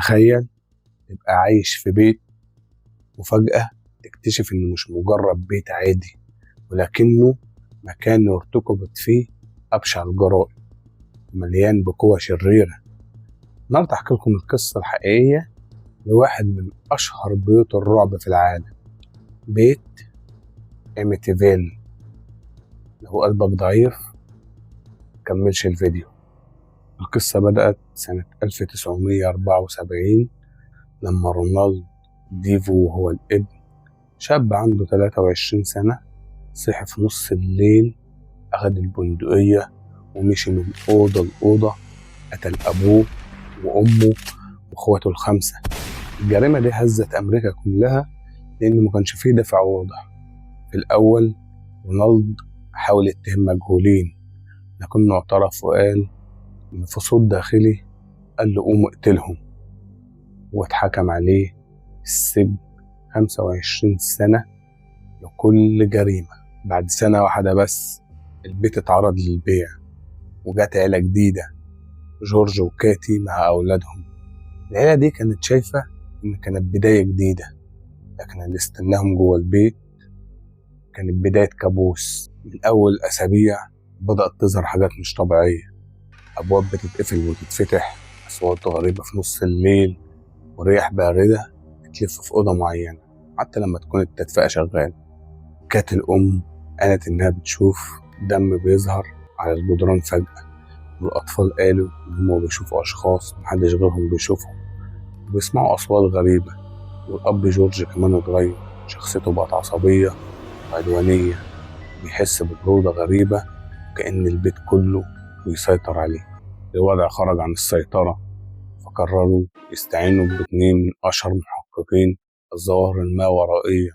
تخيل تبقى عايش في بيت وفجأة تكتشف إنه مش مجرد بيت عادي، ولكنه مكان ارتكبت فيه أبشع الجرائم ومليان بقوى شريرة. النهارده أحكي لكم القصة الحقيقية لواحد من أشهر بيوت الرعب في العالم، بيت أميتيفيل. لو قلبك ضعيف مكملش الفيديو. القصة بدأت سنة 1974 لما رونالد ديفو وهو الابن شاب عنده 23 سنة صحي في نص الليل، أخد البندقية ومشي من أوضة لأوضة، قتل أبوه وأمه وأخواته الخمسة. الجريمة دي هزت أمريكا كلها لأن ما كانش فيه دافع واضح. في الأول رونالد حاول يتهم مجهولين، لكنه اعترف وقال إن في صوت داخلي قال له قوم اقتلهم، واتحكم عليه السجن 25 سنة لكل جريمة. بعد سنة واحدة بس البيت اتعرض للبيع، وجات عيلة جديدة، جورج وكاتي مع أولادهم. العيلة دي كانت شايفة إن كانت بداية جديدة، لكن اللي استناهم جوه البيت كانت بداية كابوس. من أول أسابيع بدأت تظهر حاجات مش طبيعية، أبواب بتتقفل وتتفتح، أصوات غريبة في نص الليل، ورياح باردة بتلف في أوضة معينة حتى لما تكون التدفئة شغالة. كانت الأم قالت إنها بتشوف دم بيظهر على الجدران فجأة، والأطفال قالوا إن هما بيشوفوا أشخاص محدش غيرهم بيشوفهم، وبيسمعوا أصوات غريبة. والأب جورج كمان اتغير، شخصيته بقت عصبية وعدوانية، بيحس ببرودة غريبة وكأن البيت كله بيسيطر عليه. الوضع خرج عن السيطرة، فقرروا يستعينوا باتنين من أشهر محققين الظواهر الماورائية،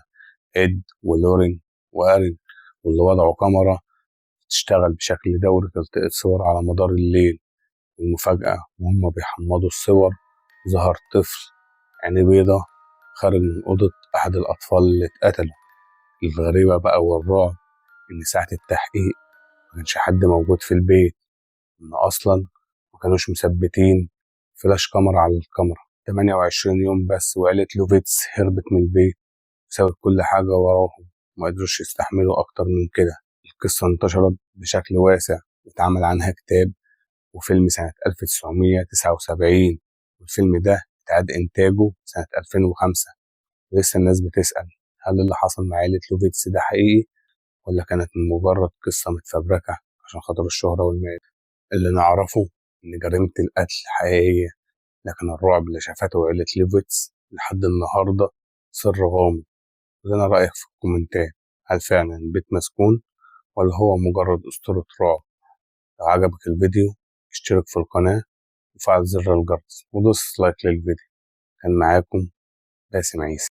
إد ولورين وارين، واللي وضعوا كاميرا تشتغل بشكل دوري تلتقط صور على مدار الليل. والمفاجأة وهم بيحمضوا الصور ظهر طفل عينيه بيضة خارج من أوضة أحد الأطفال اللي اتقتلوا. الغريبة بقى والرعب إن ساعة التحقيق مكانش حد موجود في البيت، إن أصلا مكانوش مثبتين فلاش كاميرا على الكاميرا. 28 يوم بس وعيلة لوفيتس هربت من البيت وسابت كل حاجة وراهم، ما قدروش يستحملوا أكتر من كده. القصة انتشرت بشكل واسع واتعمل عنها كتاب وفيلم سنة 1979، والفيلم ده اتعاد إنتاجه سنة 2005. ولسه الناس بتسأل هل اللي حصل مع عيلة لوفيتس ده حقيقي ولا كانت مجرد قصة متفبركة عشان خاطر الشهرة والمال. اللي نعرفه إن جريمة القتل حقيقية، لكن الرعب اللي شافته عيلة لوفيتس لحد النهاردة سر غامض. لنا رأيك في الكومنتات، هل فعلا البيت مسكون ولا هو مجرد أسطورة رعب؟ لو عجبك الفيديو اشترك في القناة وفعل زر الجرس ودوس لايك للفيديو. كان معاكم باسم عيسى.